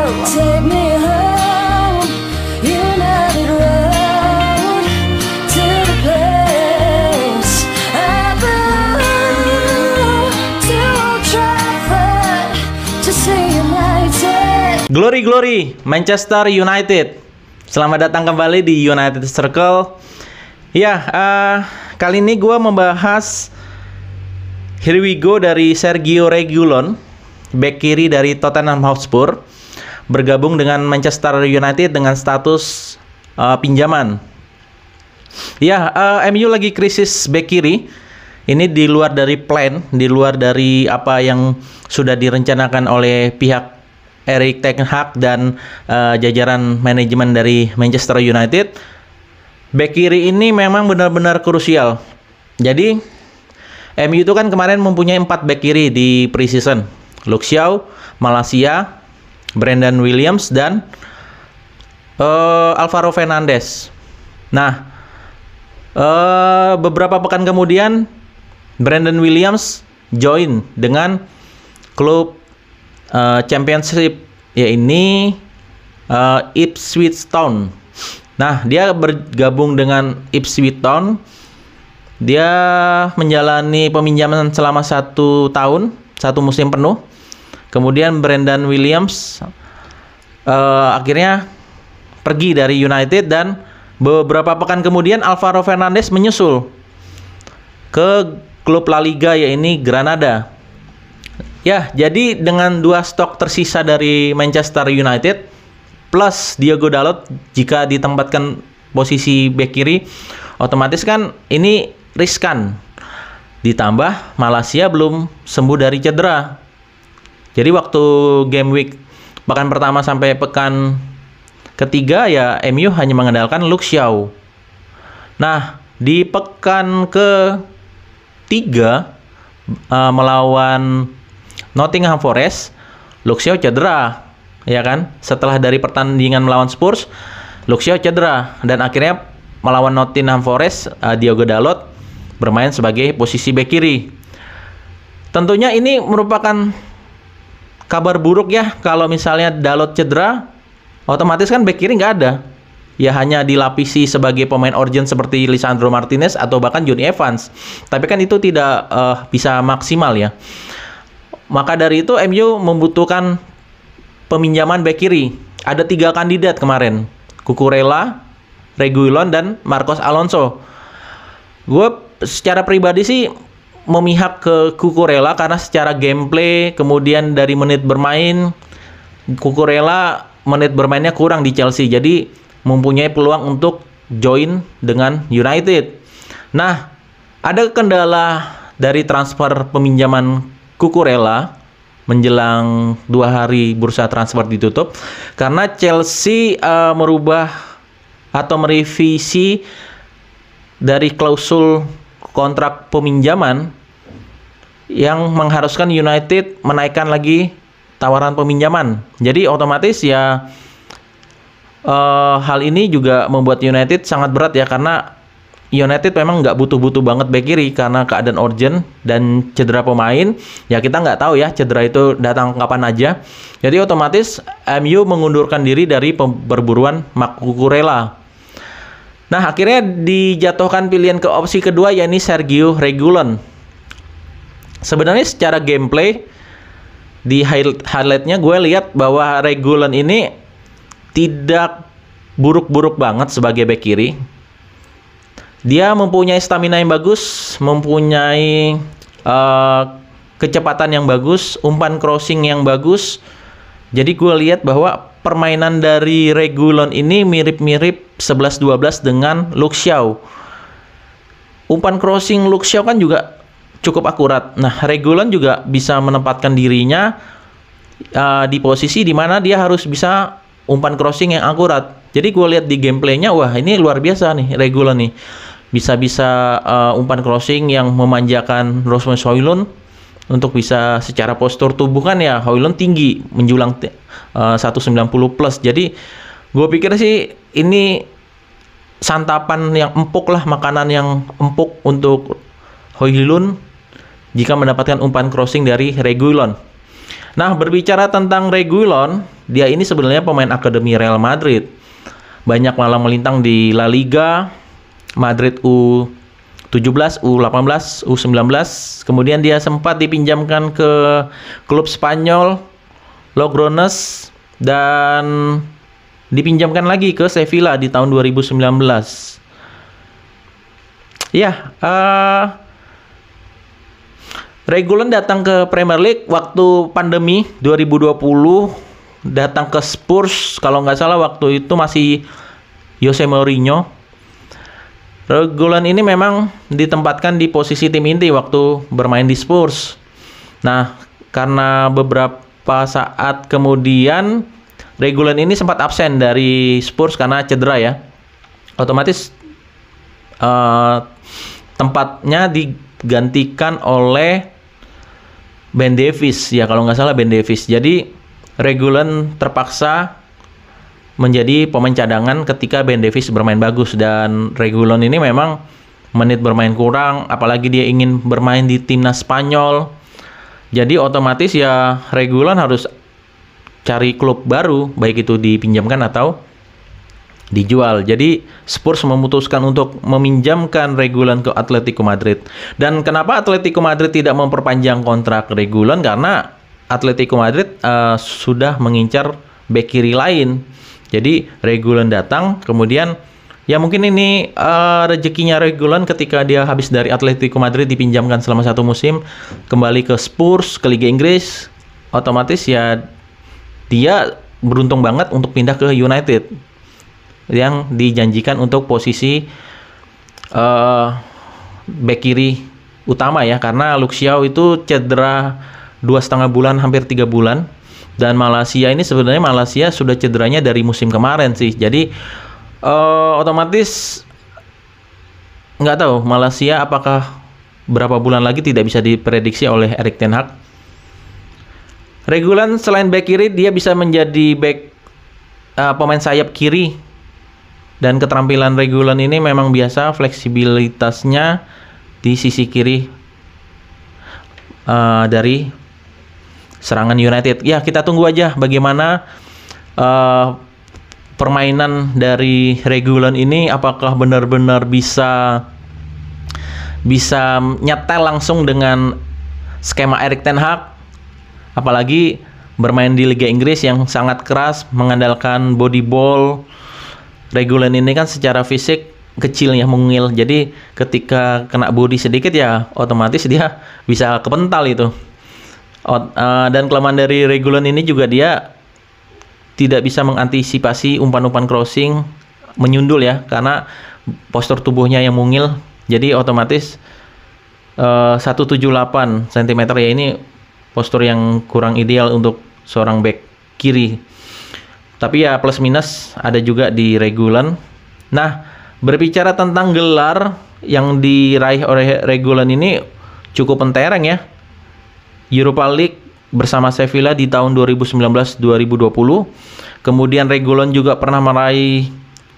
Take me home, United Road, to the place I belong, to Old Trafford, to see United. Glory glory Manchester United. Selamat datang kembali di United Circle. Ya, kali ini gue membahas Here We Go dari Sergio Reguilon, bek kiri dari Tottenham Hotspur, bergabung dengan Manchester United dengan status pinjaman. Ya, MU lagi krisis bek kiri. Ini di luar dari plan, di luar dari apa yang sudah direncanakan oleh pihak Erik ten Hag dan jajaran manajemen dari Manchester United. Bek kiri ini memang benar-benar krusial. Jadi MU itu kan kemarin mempunyai 4 bek kiri di preseason. Luke Shaw, Malaysia, Brandon Williams, dan Alvaro Fernandes. Nah, beberapa pekan kemudian Brandon Williams join dengan klub Championship, yaitu Ipswich Town. Nah, dia bergabung dengan Ipswich Town. Dia menjalani peminjaman selama 1 tahun, 1 musim penuh. Kemudian Brandon Williams akhirnya pergi dari United, dan beberapa pekan kemudian Alvaro Fernandes menyusul ke klub La Liga, yaitu Granada. Ya, jadi dengan 2 stok tersisa dari Manchester United plus Diogo Dalot jika ditempatkan posisi bek kiri, otomatis kan ini riskan. Ditambah Malaysia belum sembuh dari cedera. Jadi waktu game week pekan pertama sampai pekan ketiga ya MU hanya mengandalkan Luke Shaw. Nah, di pekan ketiga melawan Nottingham Forest, Luke Shaw cedera, ya kan? Setelah dari pertandingan melawan Spurs, Luke Shaw cedera, dan akhirnya melawan Nottingham Forest, Diogo Dalot bermain sebagai posisi bek kiri. Tentunya ini merupakan kabar buruk ya, kalau misalnya Dalot cedera, otomatis kan bek kiri nggak ada. Ya hanya dilapisi sebagai pemain origin seperti Lisandro Martinez atau bahkan Jonny Evans. Tapi kan itu tidak bisa maksimal ya. Maka dari itu MU membutuhkan peminjaman bek kiri. Ada 3 kandidat kemarin: Cucurella, Reguilon, dan Marcos Alonso. Gue secara pribadi sih memihak ke Cucurella karena secara gameplay, kemudian dari menit bermain, Cucurella menit bermainnya kurang di Chelsea, jadi mempunyai peluang untuk join dengan United. Nah, ada kendala dari transfer peminjaman Cucurella menjelang 2 hari bursa transfer ditutup karena Chelsea merubah atau merevisi dari klausul kontrak peminjaman yang mengharuskan United menaikkan lagi tawaran peminjaman. Jadi otomatis ya hal ini juga membuat United sangat berat ya, karena United memang nggak butuh-butuh banget bek kiri karena keadaan urgent dan cedera pemain. Ya kita nggak tahu ya cedera itu datang kapan aja. Jadi otomatis MU mengundurkan diri dari perburuan Marc Cucurella. Nah, akhirnya dijatuhkan pilihan ke opsi kedua, yakni Sergio Reguilon. Sebenarnya secara gameplay di highlightnya gue lihat bahwa Reguilon ini tidak buruk-buruk banget sebagai bek kiri. Dia mempunyai stamina yang bagus, mempunyai kecepatan yang bagus, umpan crossing yang bagus. Jadi gue lihat bahwa permainan dari Reguilon ini mirip-mirip 11-12 dengan Luke Shaw. Umpan crossing Luke Shaw kan juga cukup akurat. Nah, Reguilon juga bisa menempatkan dirinya di posisi di mana dia harus bisa umpan crossing yang akurat. Jadi gue lihat di gameplaynya, wah ini luar biasa nih Reguilon nih. Bisa-bisa umpan crossing yang memanjakan Rasmus Højlund untuk bisa secara postur tubuh kan ya Højlund tinggi menjulang 190 plus. Jadi gue pikir sih ini santapan yang empuk lah, makanan yang empuk untuk Højlund jika mendapatkan umpan crossing dari Reguilon. Nah, berbicara tentang Reguilon, dia ini sebenarnya pemain akademi Real Madrid. Banyak malah melintang di La Liga, Madrid U17, U18, U19. Kemudian dia sempat dipinjamkan ke klub Spanyol Logroñés dan dipinjamkan lagi ke Sevilla di tahun 2019. Ya, Reguilon datang ke Premier League waktu pandemi 2020, datang ke Spurs kalau nggak salah waktu itu masih Jose Mourinho. Reguilon ini memang ditempatkan di posisi tim inti waktu bermain di Spurs. Nah, karena beberapa saat kemudian Reguilon ini sempat absen dari Spurs karena cedera ya. Otomatis tempatnya digantikan oleh Ben Davies ya, kalau nggak salah Ben Davies. Jadi Reguilon terpaksa menjadi pemain cadangan ketika Ben Davies bermain bagus, dan Reguilon ini memang menit bermain kurang, apalagi dia ingin bermain di timnas Spanyol. Jadi otomatis ya Reguilon harus cari klub baru, baik itu dipinjamkan atau dijual. Jadi Spurs memutuskan untuk meminjamkan Reguilon ke Atletico Madrid. Dan kenapa Atletico Madrid tidak memperpanjang kontrak Reguilon? Karena Atletico Madrid sudah mengincar bek kiri lain. Jadi Reguilon datang, kemudian ya mungkin ini rezekinya Reguilon ketika dia habis dari Atletico Madrid dipinjamkan selama 1 musim, kembali ke Spurs, ke Liga Inggris, otomatis ya dia beruntung banget untuk pindah ke United yang dijanjikan untuk posisi bek kiri utama ya, karena Luxiao itu cedera 2,5 bulan, hampir 3 bulan. Dan Malaysia ini sebenarnya Malaysia sudah cederanya dari musim kemarin sih. Jadi otomatis nggak tahu Malaysia apakah berapa bulan lagi tidak bisa diprediksi oleh Erik ten Hag. Reguilon selain bek kiri, dia bisa menjadi pemain sayap kiri. Dan keterampilan Reguilon ini memang biasa fleksibilitasnya di sisi kiri dari serangan United. Ya, kita tunggu aja bagaimana permainan dari Reguilon ini, apakah benar-benar bisa nyetel langsung dengan skema Erik ten Hag, apalagi bermain di Liga Inggris yang sangat keras, mengandalkan body ball. Reguilon ini kan secara fisik kecil ya, mungil. Jadi ketika kena body sedikit ya otomatis dia bisa kepental itu. Dan kelemahan dari Reguilon ini juga dia tidak bisa mengantisipasi umpan-umpan crossing, menyundul ya, karena postur tubuhnya yang mungil. Jadi otomatis 178 cm ya, ini postur yang kurang ideal untuk seorang bek kiri. Tapi ya plus minus ada juga di Reguilon. Nah, berbicara tentang gelar yang diraih oleh Reguilon ini cukup mentereng ya. Europa League bersama Sevilla di tahun 2019-2020. Kemudian Reguilon juga pernah meraih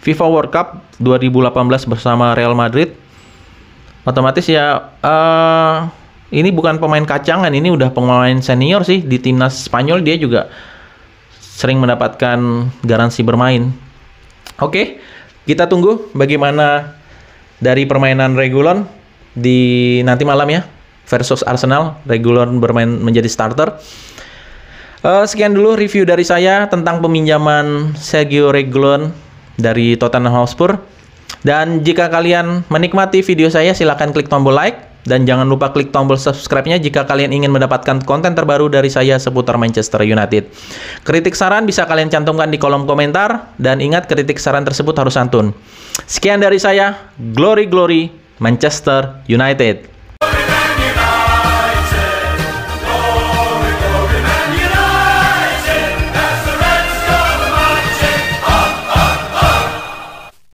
FIFA World Cup 2018 bersama Real Madrid. Otomatis ya ini bukan pemain kacangan, ini udah pemain senior sih di timnas Spanyol. Dia juga sering mendapatkan garansi bermain. Oke, kita tunggu bagaimana dari permainan Reguilon di nanti malam ya versus Arsenal. Reguilon bermain menjadi starter. Sekian dulu review dari saya tentang peminjaman Sergio Reguilon dari Tottenham Hotspur. Dan jika kalian menikmati video saya, silakan klik tombol like. Dan jangan lupa klik tombol subscribe-nya jika kalian ingin mendapatkan konten terbaru dari saya seputar Manchester United. Kritik saran bisa kalian cantumkan di kolom komentar. Dan ingat, kritik saran tersebut harus santun. Sekian dari saya. Glory Glory Manchester United.